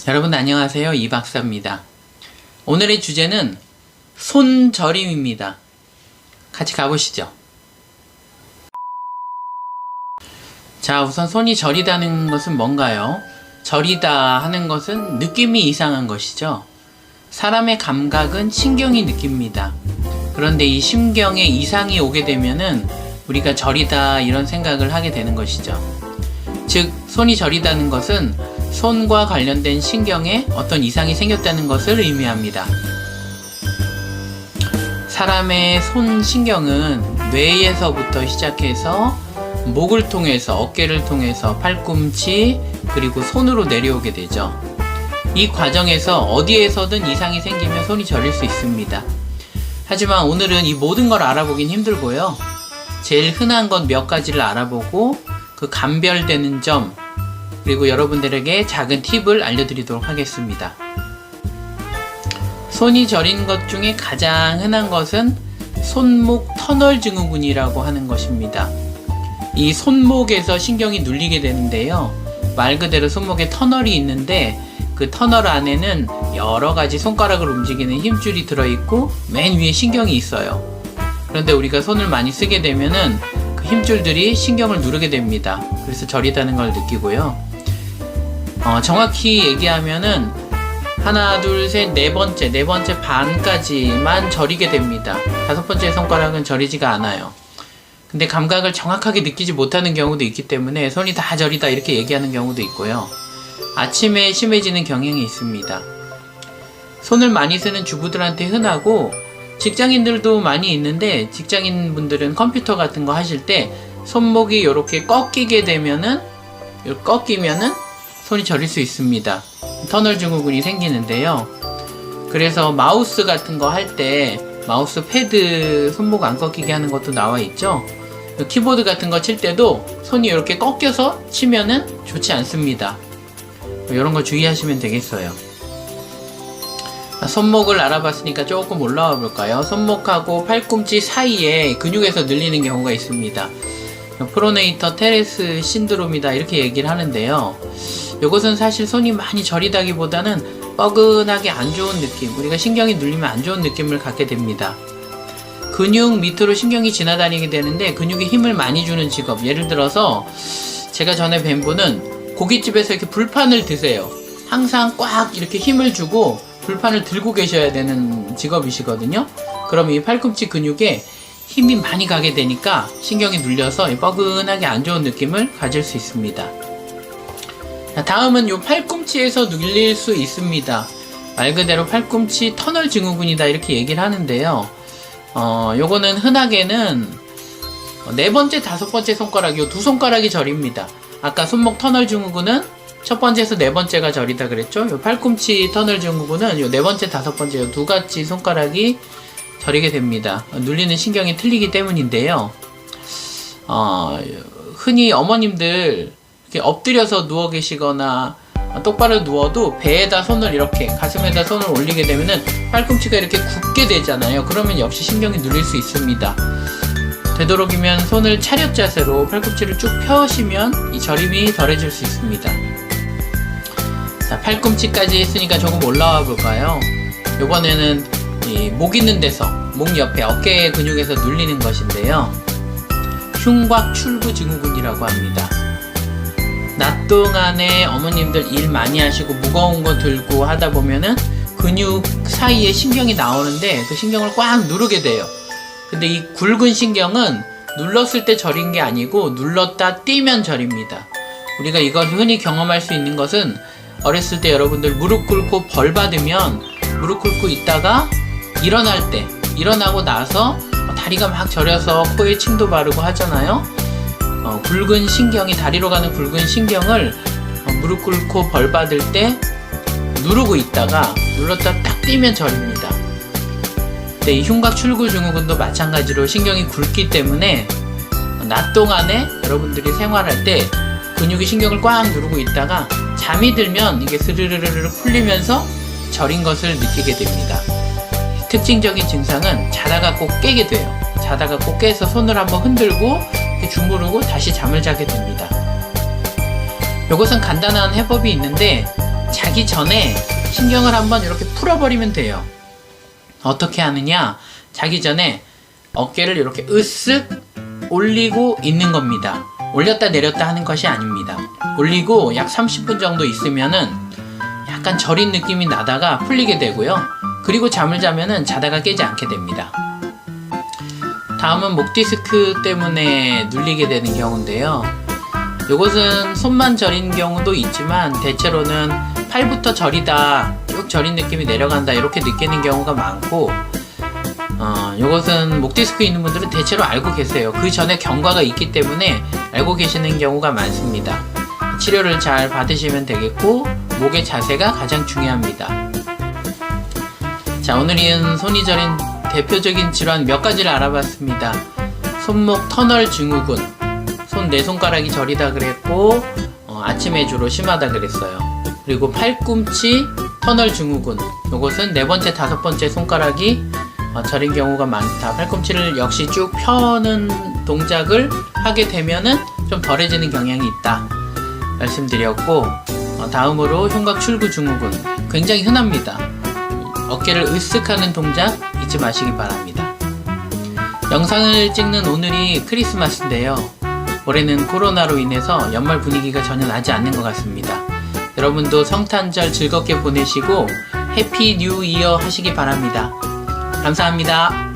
여러분 안녕하세요. 이 박사입니다. 오늘의 주제는 손저림입니다. 같이 가보시죠. 자, 우선 손이 저리다는 것은 뭔가요? 저리다 하는 것은 느낌이 이상한 것이죠. 사람의 감각은 신경이 느낍니다. 그런데 이 심경에 이상이 오게 되면은 우리가 저리다 이런 생각을 하게 되는 것이죠. 즉, 손이 저리다는 것은 손과 관련된 신경에 어떤 이상이 생겼다는 것을 의미합니다. 사람의 손 신경은 뇌에서부터 시작해서 목을 통해서, 어깨를 통해서 팔꿈치, 그리고 손으로 내려오게 되죠. 이 과정에서 어디에서든 이상이 생기면 손이 저릴 수 있습니다. 하지만 오늘은 이 모든 걸 알아보긴 힘들고요. 제일 흔한 것 몇 가지를 알아보고 그 감별되는 점, 그리고 여러분들에게 작은 팁을 알려드리도록 하겠습니다. 손이 저린 것 중에 가장 흔한 것은 손목 터널 증후군이라고 하는 것입니다. 이 손목에서 신경이 눌리게 되는데요. 말 그대로 손목에 터널이 있는데 그 터널 안에는 여러 가지 손가락을 움직이는 힘줄이 들어있고 맨 위에 신경이 있어요. 그런데 우리가 손을 많이 쓰게 되면은 그 힘줄들이 신경을 누르게 됩니다. 그래서 저리다는 걸 느끼고요. 정확히 얘기하면은 하나, 둘, 셋, 네 번째 반까지만 저리게 됩니다. 다섯 번째 손가락은 저리지가 않아요. 근데 감각을 정확하게 느끼지 못하는 경우도 있기 때문에 손이 다 저리다 이렇게 얘기하는 경우도 있고요. 아침에 심해지는 경향이 있습니다. 손을 많이 쓰는 주부들한테 흔하고 직장인들도 많이 있는데 직장인분들은 컴퓨터 같은 거 하실 때 손목이 이렇게 꺾이면은 손이 저릴 수 있습니다. 터널 증후군이 생기는데요. 그래서 마우스 같은 거 할 때 마우스 패드 손목 안 꺾이게 하는 것도 나와 있죠. 키보드 같은 거 칠 때도 손이 이렇게 꺾여서 치면은 좋지 않습니다. 이런 거 주의하시면 되겠어요. 손목을 알아봤으니까 조금 올라와 볼까요? 손목하고 팔꿈치 사이에 근육에서 늘리는 경우가 있습니다. 프로네이터 테레스 신드롬이다 이렇게 얘기를 하는데요. 이것은 사실 손이 많이 저리다기보다는 뻐근하게 안 좋은 느낌, 우리가 신경이 눌리면 안 좋은 느낌을 갖게 됩니다. 근육 밑으로 신경이 지나다니게 되는데 근육에 힘을 많이 주는 직업, 예를 들어서 제가 전에 뵌 분은 고깃집에서 이렇게 불판을 드세요. 항상 꽉 이렇게 힘을 주고 불판을 들고 계셔야 되는 직업이시거든요. 그럼 이 팔꿈치 근육에 힘이 많이 가게 되니까 신경이 눌려서 뻐근하게 안 좋은 느낌을 가질 수 있습니다. 다음은 요 팔꿈치에서 눌릴 수 있습니다. 말 그대로 팔꿈치 터널 증후군이다 이렇게 얘기를 하는데요. 요거는 흔하게는 네 번째, 다섯 번째 손가락, 요 두 손가락이 저립니다. 아까 손목 터널 증후군은 첫 번째에서 네 번째가 저리다 그랬죠. 요 팔꿈치 터널 증후군은 요 네 번째, 다섯 번째 요 두 가지 손가락이 저리게 됩니다. 눌리는 신경이 틀리기 때문인데요. 흔히 어머님들 이렇게 엎드려서 누워 계시거나 똑바로 누워도 배에다 손을 이렇게 가슴에다 손을 올리게 되면은 팔꿈치가 이렇게 굽게 되잖아요. 그러면 역시 신경이 눌릴 수 있습니다. 되도록이면 손을 차렷 자세로 팔꿈치를 쭉 펴시면 이 저림이 덜해질 수 있습니다. 자, 팔꿈치까지 했으니까 조금 올라와 볼까요? 이번에는 이 목 있는 데서, 목 옆에 어깨 근육에서 눌리는 것인데요. 흉곽 출구 증후군이라고 합니다. 낮 동안에 어머님들 일 많이 하시고 무거운 거 들고 하다 보면은 근육 사이에 신경이 나오는데 그 신경을 꽉 누르게 돼요. 근데 이 굵은 신경은 눌렀을 때 저린 게 아니고 눌렀다 띄면 저립니다. 우리가 이걸 흔히 경험할 수 있는 것은 어렸을 때 여러분들 무릎 꿇고 벌 받으면 무릎 꿇고 있다가 일어날 때, 일어나고 나서 다리가 막 저려서 코에 침도 바르고 하잖아요. 굵은 신경이, 다리로 가는 굵은 신경을 무릎 꿇고 벌 받을 때 누르고 있다가 눌렀다 딱 띄면 저립니다. 네, 이 흉곽 출구 증후군도 마찬가지로 신경이 굵기 때문에 낮 동안에 여러분들이 생활할 때 근육이 신경을 꽉 누르고 있다가 잠이 들면 이게 스르르르 풀리면서 저린 것을 느끼게 됩니다. 특징적인 증상은 자다가 꼭 깨게 돼요. 자다가 꼭 깨서 손을 한번 흔들고 주무르고 다시 잠을 자게 됩니다. 이것은 간단한 해법이 있는데 자기 전에 신경을 한번 이렇게 풀어버리면 돼요. 어떻게 하느냐? 자기 전에 어깨를 이렇게 으쓱 올리고 있는 겁니다. 올렸다 내렸다 하는 것이 아닙니다. 올리고 약 30분 정도 있으면은 약간 저린 느낌이 나다가 풀리게 되고요. 그리고 잠을 자면은 자다가 깨지 않게 됩니다. 다음은 목 디스크 때문에 눌리게 되는 경우인데요. 이것은 손만 저린 경우도 있지만 대체로는 팔부터 저리다, 쭉 저린 느낌이 내려간다 이렇게 느끼는 경우가 많고, 이것은 목 디스크 있는 분들은 대체로 알고 계세요. 그 전에 경과가 있기 때문에 알고 계시는 경우가 많습니다. 치료를 잘 받으시면 되겠고, 목의 자세가 가장 중요합니다. 자, 오늘은 손이 저린 대표적인 질환 몇 가지를 알아봤습니다. 손목 터널 증후군, 손 네 손가락이 저리다 그랬고, 아침에 주로 심하다 그랬어요. 그리고 팔꿈치 터널 증후군, 이것은 네 번째, 다섯 번째 손가락이 저린 경우가 많다. 팔꿈치를 역시 쭉 펴는 동작을 하게 되면은 좀 덜해지는 경향이 있다 말씀드렸고, 다음으로 흉곽 출구 증후군, 굉장히 흔합니다. 어깨를 으쓱하는 동작 잊지 마시기 바랍니다. 영상을 찍는 오늘이 크리스마스인데요. 올해는 코로나로 인해서 연말 분위기가 전혀 나지 않는 것 같습니다. 여러분도 성탄절 즐겁게 보내시고 해피 뉴 이어 하시기 바랍니다. 감사합니다.